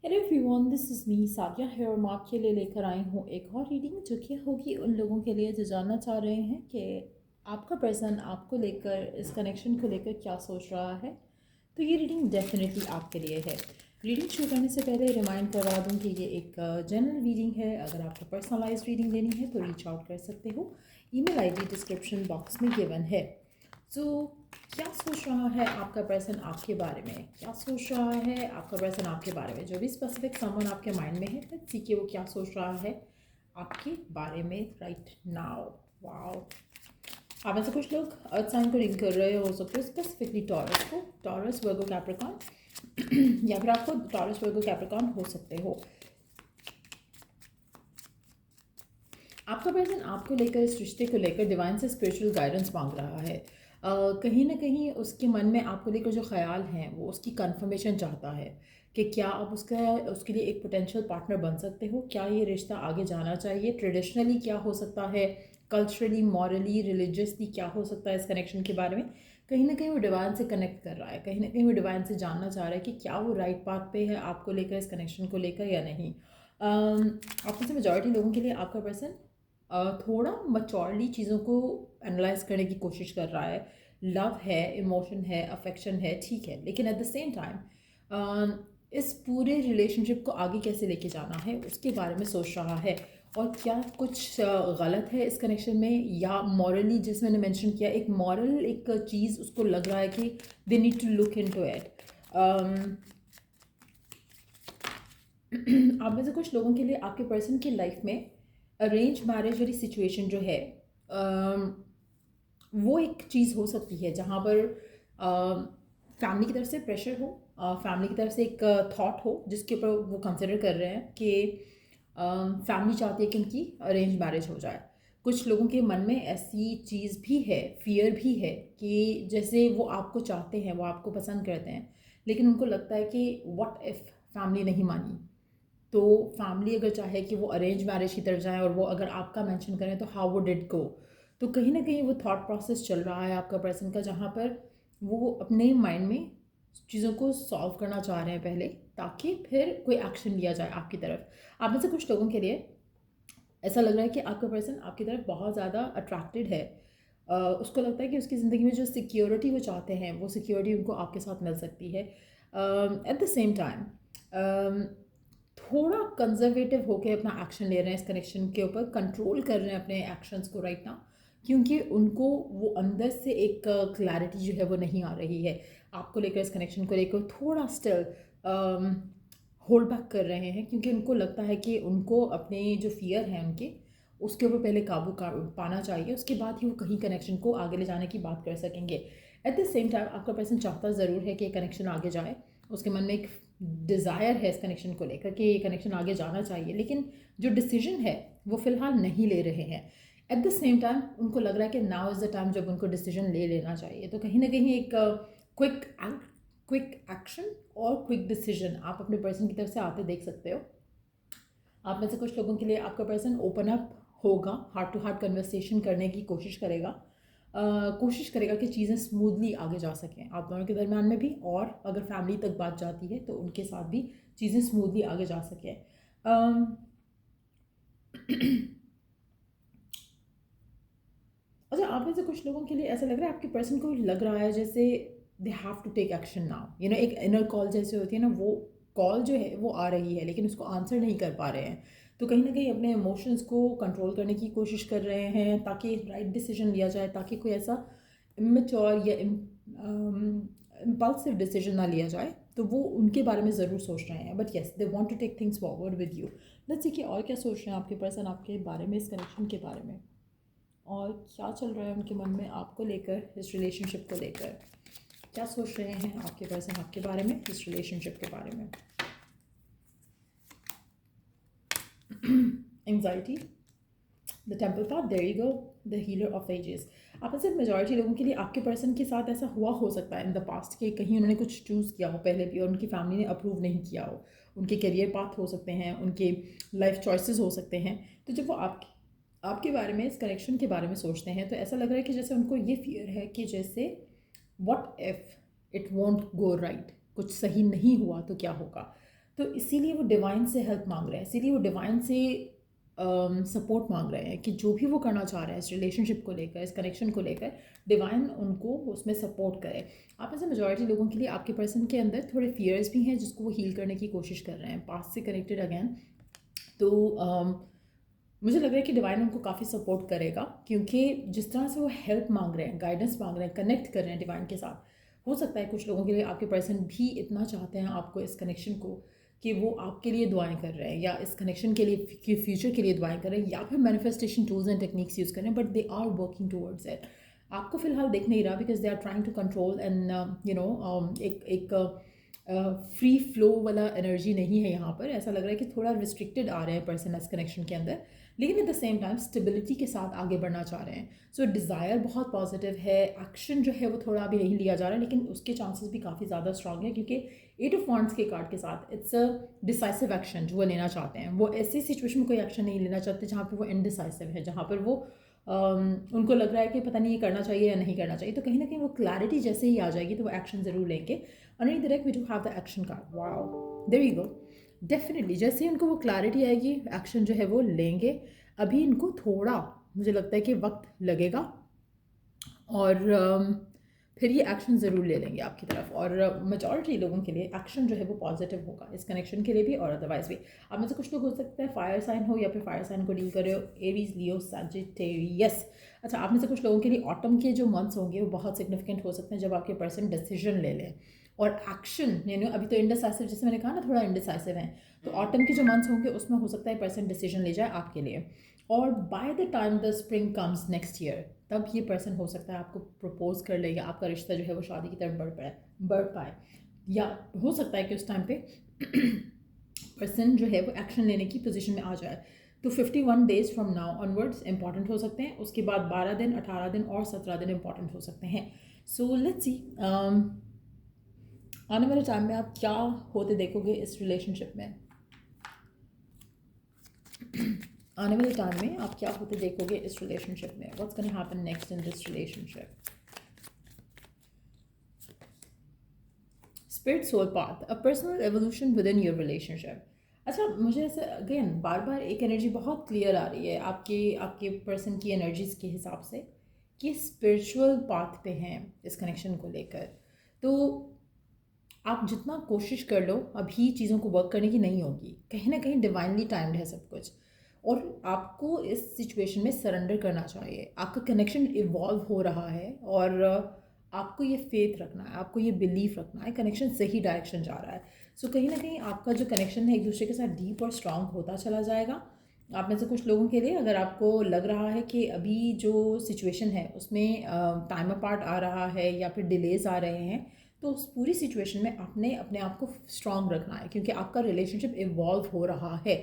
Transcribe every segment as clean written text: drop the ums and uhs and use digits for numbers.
Hello everyone, this is me Sadia है और मैं आपके लिए लेकर आई हूँ एक और रीडिंग जो कि होगी उन लोगों के लिए जो जानना चाह रहे हैं कि आपका पर्सन आपको लेकर, इस कनेक्शन को लेकर क्या सोच रहा है। तो ये रीडिंग डेफिनेटली आपके लिए है। रीडिंग शुरू करने से पहले रिमाइंड करवा दूँ कि ये एक जनरल रीडिंग है। अगर आपको पर्सनलाइज रीडिंग लेनी है तो रीच आउट कर सकते हो। ईमेल आईडी डिस्क्रिप्शन बॉक्स में गिवन है। सो क्या सोच रहा है आपका पर्सन आपके बारे में, क्या सोच रहा है आपका पर्सन आपके बारे में, जो भी स्पेसिफिक समवन आपके माइंड में है, लेट्स सी कि वो क्या सोच रहा है आपके बारे में राइट नाउ। वाओ, आप में से कुछ लोग अर्थ साइन को रीड कर रहे हो सकते हो, स्पेसिफिकली टॉरस को, टॉरस वर्गो कैप्रिकॉर्न या फिर आपको टॉरस वर्गो कैप्रिकॉर्न हो सकते हो। आपका पर्सन आपको लेकर, इस रिश्ते को लेकर डिवाइन से स्पिरिचुअल गाइडेंस मांग रहा है। कहीं ना कहीं उसके मन में आपको लेकर जो ख्याल हैं वो उसकी कंफर्मेशन चाहता है कि क्या आप उसके लिए एक पोटेंशियल पार्टनर बन सकते हो, क्या ये रिश्ता आगे जाना चाहिए, ट्रेडिशनली क्या हो सकता है, कल्चरली, मॉरली, रिलीजियसली क्या हो सकता है इस कनेक्शन के बारे में। कहीं ना कहीं वो डिवाइन से कनेक्ट कर रहा है, कहीं ना कहीं वो डिवाइन से जानना चाह रहा है कि क्या वो राइट पाथ पे है आपको लेकर, इस कनेक्शन को लेकर या नहीं। आप में से मेजॉरिटी लोगों के लिए आपका पर्सन थोड़ा मच्योरली चीज़ों को एनालाइज करने की कोशिश कर रहा है। लव है, इमोशन है, अफेक्शन है, ठीक है, लेकिन एट द सेम टाइम इस पूरे रिलेशनशिप को आगे कैसे लेके जाना है उसके बारे में सोच रहा है। और क्या कुछ गलत है इस कनेक्शन में, या मॉरली, जिस मैंने मेंशन किया, एक मॉरल एक चीज़ उसको लग रहा है कि they need to look into it. आप में से कुछ लोगों के लिए आपके पर्सन की लाइफ में अरेंज मैरिज वाली सिचुएशन जो है, वो एक चीज़ हो सकती है जहाँ पर फैमिली की तरफ से प्रेशर हो, फैमिली की तरफ से एक थॉट हो जिसके ऊपर वो कंसिडर कर रहे हैं कि फैमिली चाहती है कि उनकी अरेंज मैरिज हो जाए। कुछ लोगों के मन में ऐसी चीज़ भी है, फियर भी है कि जैसे वो आपको चाहते हैं, वो आपको पसंद करते हैं, लेकिन उनको लगता है कि व्हाट इफ़ फैमिली नहीं मानी। तो फैमिली अगर चाहे कि वो अरेंज मैरिज की तरफ जाए और वो अगर आपका मेंशन करें तो हाउ वुड इट गो। तो कहीं ना कहीं वो थॉट प्रोसेस चल रहा है आपका पर्सन का, जहाँ पर वो अपने माइंड में चीज़ों को सॉल्व करना चाह रहे हैं पहले, ताकि फिर कोई एक्शन लिया जाए आपकी तरफ। आप में से कुछ लोगों के लिए ऐसा लग रहा है कि आपका पर्सन आपकी तरफ बहुत ज़्यादा अट्रैक्टेड है। उसको लगता है कि उसकी ज़िंदगी में जो सिक्योरिटी वो चाहते हैं वो सिक्योरिटी उनको आपके साथ मिल सकती है। एट द सेम टाइम थोड़ा कंजर्वेटिव होकर अपना एक्शन ले रहे हैं इस कनेक्शन के ऊपर, कंट्रोल कर रहे हैं अपने एक्शंस को राइट नाउ, क्योंकि उनको वो अंदर से एक क्लैरिटी जो है वो नहीं आ रही है आपको लेकर, इस कनेक्शन को लेकर थोड़ा स्टिल होल्ड बैक कर रहे हैं, क्योंकि उनको लगता है कि उनको अपने जो फियर है उनके, उसके ऊपर पहले काबू पाना चाहिए, उसके बाद ही वो कहीं कनेक्शन को आगे ले जाने की बात कर सकेंगे। एट द सेम टाइम आपका पर्सन चाहता ज़रूर है कि कनेक्शन आगे जाए, उसके मन में एक डिज़ायर है इस कनेक्शन को लेकर कि ये कनेक्शन आगे जाना चाहिए, लेकिन जो डिसीजन है वो फ़िलहाल नहीं ले रहे हैं। एट द सेम टाइम उनको लग रहा है कि नाउ इज़ द टाइम जब उनको डिसीजन ले लेना चाहिए। तो कहीं ना कहीं एक क्विक एक्शन और क्विक डिसीजन आप अपने पर्सन की तरफ से आते देख सकते हो। आप में से कुछ लोगों के लिए आपका पर्सन ओपन अप होगा, हार्ट टू हार्ट कन्वर्सेशन करने की कोशिश करेगा, कोशिश करेगा कि चीज़ें स्मूथली आगे जा सकें आप दोनों के दरम्यान में भी, और अगर फैमिली तक बात जाती है तो उनके साथ भी चीज़ें स्मूथली आगे जा सकें। अच्छा, आप में से कुछ लोगों के लिए ऐसा लग रहा है आपके पर्सन को लग रहा है जैसे they have to take action now, एक इनर कॉल जैसे होती है ना, वो कॉल जो है वो आ रही है लेकिन उसको आंसर नहीं कर पा रहे हैं। तो कहीं ना कहीं अपने इमोशंस को कंट्रोल करने की कोशिश कर रहे हैं ताकि राइट डिसीजन लिया जाए, ताकि कोई ऐसा इमेच्योर या इम्पल्सिव डिसीजन ना लिया जाए। तो वो उनके बारे में ज़रूर सोच रहे हैं, but yes they want to take things forward with you. Let's see कि और क्या सोच रहे हैं आपके पर्सन आपके बारे में, इस कनेक्शन के बारे में, और क्या चल रहा है उनके मन में आपको लेकर, इस रिलेशनशिप को लेकर। क्या सोच रहे हैं आपके पर्सन आपके बारे में, इस रिलेशनशिप के बारे में। Anxiety, the temple path, there you go, the healer of ages. आप में से मेजॉरिटी लोगों के लिए आपके पर्सन के साथ ऐसा हुआ हो सकता है इन द पास्ट कि कहीं उन्होंने कुछ चूज़ किया हो पहले भी और उनकी फैमिली ने अप्रूव नहीं किया हो। उनके करियर पाथ हो सकते हैं, उनके लाइफ चॉइसेस हो सकते हैं। तो जब वो आपके बारे में, इस कनेक्शन के बारे में सोचते हैं, तो ऐसा लग रहा है कि जैसे उनको ये फियर है कि जैसे what if it won't go right, कुछ सही नहीं हुआ तो क्या होगा। तो इसीलिए वो डिवाइन से हेल्प मांग रहे हैं, इसीलिए वो डिवाइन से सपोर्ट मांग रहे हैं कि जो भी वो करना चाह रहे हैं इस रिलेशनशिप को लेकर, इस कनेक्शन को लेकर, डिवाइन उनको उसमें सपोर्ट करे। आप में से मेजॉरिटी लोगों के लिए आपके पर्सन के अंदर थोड़े फियर्स भी हैं जिसको वो हील करने की कोशिश कर रहे हैं, पास्ट से कनेक्टेड अगेन। तो मुझे लग रहा है कि डिवाइन उनको काफ़ी सपोर्ट करेगा, क्योंकि जिस तरह से वो हेल्प मांग रहे हैं, गाइडेंस मांग रहे हैं, कनेक्ट कर रहे हैं डिवाइन के साथ, हो सकता है कुछ लोगों के लिए आपके पर्सन भी इतना चाहते हैं आपको, इस कनेक्शन को, कि वो आपके लिए दुआएं कर रहे हैं, या इस कनेक्शन के लिए, फ्यूचर के लिए दुआएं कर रहे हैं, या फिर manifestation tools and techniques use कर रहे हैं, but they are working towards it. आपको फिलहाल देख नहीं रहा, because they are trying to control and एक फ्री फ्लो वाला एनर्जी नहीं है यहाँ पर। ऐसा लग रहा है कि थोड़ा रिस्ट्रिक्टेड आ रहे हैं पर्सन इस कनेक्शन के अंदर, लेकिन at the same time stability के साथ आगे बढ़ना चाह रहे हैं। सो डिज़ायर बहुत पॉजिटिव है, एक्शन जो है वो थोड़ा अभी नहीं लिया जा रहा है, लेकिन उसके चांसेस भी काफ़ी ज़्यादा स्ट्रांग है, क्योंकि 8 ऑफ वांड्स के कार्ड के साथ इट्स अ डिसाइसिव एक्शन जो वो लेना चाहते हैं। वो ऐसी सिचुएशन में कोई एक्शन नहीं लेना चाहते जहाँ पर वो इनडिसाइसिव है, जहाँ पर वो उनको लग रहा है कि पता नहीं ये करना चाहिए या नहीं करना चाहिए। तो कहीं ना कहीं वो क्लैरिटी जैसे ही आ जाएगी तो वो एक्शन ज़रूर लेंगे। Underneath the deck we do have the action card, wow, there you go. Definitely जैसे ही उनको वो क्लैरिटी आएगी, एक्शन जो है वो लेंगे। अभी इनको थोड़ा, मुझे लगता है कि वक्त लगेगा, और फिर ये एक्शन ज़रूर ले लेंगे आपकी तरफ। और मेजॉरिटी लोगों के लिए एक्शन जो है वो पॉजिटिव होगा इस कनेक्शन के लिए भी और अदरवाइज भी। आप में से कुछ लोग हो सकता है फायर साइन हो, या फिर फायर साइन को डील कर रहे हो, एरीज, लियो, सजिटेरियस। अच्छा, आप में से कुछ लोगों के लिए ऑटम के जो मंथ्स होंगे वो बहुत सिग्निफिकेंट हो सकते हैं, जब आपके पर्सन डिसीजन ले लें और एक्शन, यानी अभी तो इंडिसाइसिव, जैसे मैंने कहा ना थोड़ा इंडिसाइसिव हैं, तो ऑटम के जो मंथ्स होंगे उसमें हो सकता है पर्सन डिसीजन ले जाए आपके लिए। और by the time the spring comes next year, तब ये पर्सन हो सकता है आपको प्रपोज कर ले, या आपका रिश्ता जो है वो शादी की तरफ बढ़ पाए, या हो सकता है कि उस टाइम पे पर्सन जो है वो एक्शन लेने की पोजीशन में आ जाए। तो 51 days from now onwards important हो सकते हैं, उसके बाद 12 दिन, 18 दिन और 17 दिन इंपॉर्टेंट हो सकते हैं। सो लेट्स सी आने वाले टाइम में आप क्या होते देखोगे इस रिलेशनशिप में। आने वाले टाइम में आप क्या होते देखोगे इस रिलेशनशिप में, what's gonna happen next in this relationship. Spirit soul path, a personal evolution with in your relationship. अच्छा, मुझे ऐसे अगेन बार बार एक एनर्जी बहुत क्लियर आ रही है आपके आपके पर्सन की एनर्जीज के हिसाब से, कि स्पिरिचुअल पाथ पे हैं इस कनेक्शन को लेकर। तो आप जितना कोशिश कर लो, अभी चीज़ों को वर्क करने की नहीं होगी, कहीं ना कहीं डिवाइनली टाइम्ड है सब कुछ, और आपको इस सिचुएशन में सरेंडर करना चाहिए। आपका कनेक्शन इवॉल्व हो रहा है, और आपको ये फेथ रखना है, आपको ये बिलीफ रखना है, कनेक्शन सही डायरेक्शन जा रहा है। सो कहीं ना कहीं आपका जो कनेक्शन है एक दूसरे के साथ डीप और स्ट्रांग होता चला जाएगा। आप में से कुछ लोगों के लिए अगर आपको लग रहा है कि अभी जो सिचुएशन है उसमें टाइम अपार्ट आ रहा है या फिर डिलेज आ रहे हैं, तो उस पूरी सिचुएशन में आपने अपने आप को स्ट्रांग रखना है, क्योंकि आपका रिलेशनशिप इवॉल्व हो रहा है।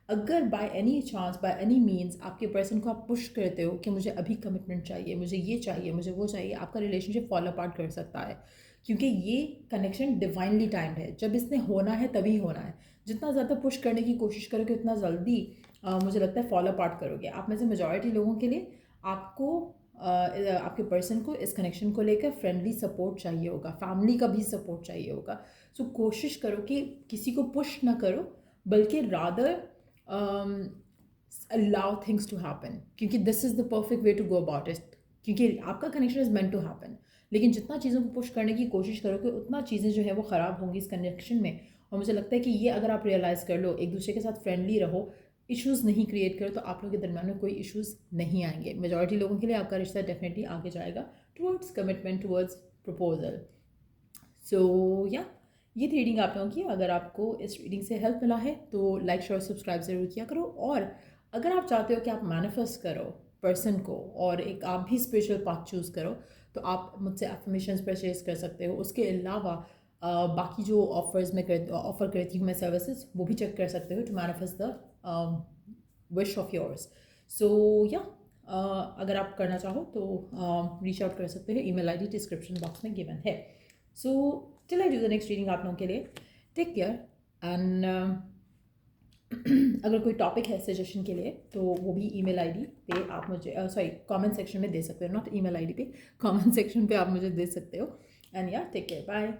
अगर by any chance, by any means आपके पर्सन को आप पुश करते हो कि मुझे अभी कमिटमेंट चाहिए, मुझे ये चाहिए, मुझे वो चाहिए, आपका रिलेशनशिप फॉलो अपार्ट कर सकता है, क्योंकि ये कनेक्शन डिवाइनली टाइम्ड है। जब इसने होना है तभी होना है। जितना ज़्यादा पुश करने की कोशिश करोगे उतना जल्दी मुझे लगता है फॉलो अपार्ट करोगे। आप में से मेजॉरिटी लोगों के लिए आपको आपके पर्सन को इस कनेक्शन को लेकर फ्रेंडली सपोर्ट चाहिए होगा, फैमिली का भी सपोर्ट चाहिए होगा। सो कोशिश करो कि किसी को पुश ना करो, बल्कि rather allow things to happen, क्योंकि this is the perfect way to go about it, क्योंकि आपका connection is meant to happen. लेकिन जितना चीज़ों को पुश करने की कोशिश करोगे उतना चीज़ें जो है वो ख़राब होंगी इस कनेक्शन में। और मुझे लगता है कि ये अगर आप रियलाइज़ कर लो, एक दूसरे के साथ फ्रेंडली रहो, इश्यूज़ नहीं क्रिएट करो, तो आप लोगों के दरमियान में कोई इश्यूज़ नहीं आएंगे। मेजॉरिटी लोगों के लिए आपका रिश्ता डेफिनेटली आगे जाएगा टुवर्ड्स कमिटमेंट, टुवर्ड्स प्रपोजल। सो या ये थी रीडिंग आप लोगों की। अगर आपको इस रीडिंग से हेल्प मिला है तो लाइक, शेयर, सब्सक्राइब ज़रूर किया करो। और अगर आप चाहते हो कि आप मैनिफेस्ट करो पर्सन को और एक आप भी स्पिरिचुअल पाथ चूज़ करो, तो आप मुझसे एफर्मेशंस परचेज कर सकते हो। उसके अलावा बाकी जो ऑफ़र करती हूँ मैं सर्विसेज, वो भी चेक कर सकते हो to manifest the wish of yours. So या अगर आप करना चाहो तो रीच आउट कर सकते हो, ईमेल आईडी डिस्क्रिप्शन बॉक्स में गिवन है। So till I do the next reading आप लोगों के लिए, टेक केयर एंड अगर कोई टॉपिक है सजेशन के लिए तो वो भी ईमेल आईडी पे आप मुझे कमेंट सेक्शन में दे सकते हो, नॉट ईमेल आईडी पे, कमेंट सेक्शन पे आप मुझे दे सकते हो। एंड या टेक केयर, बाय।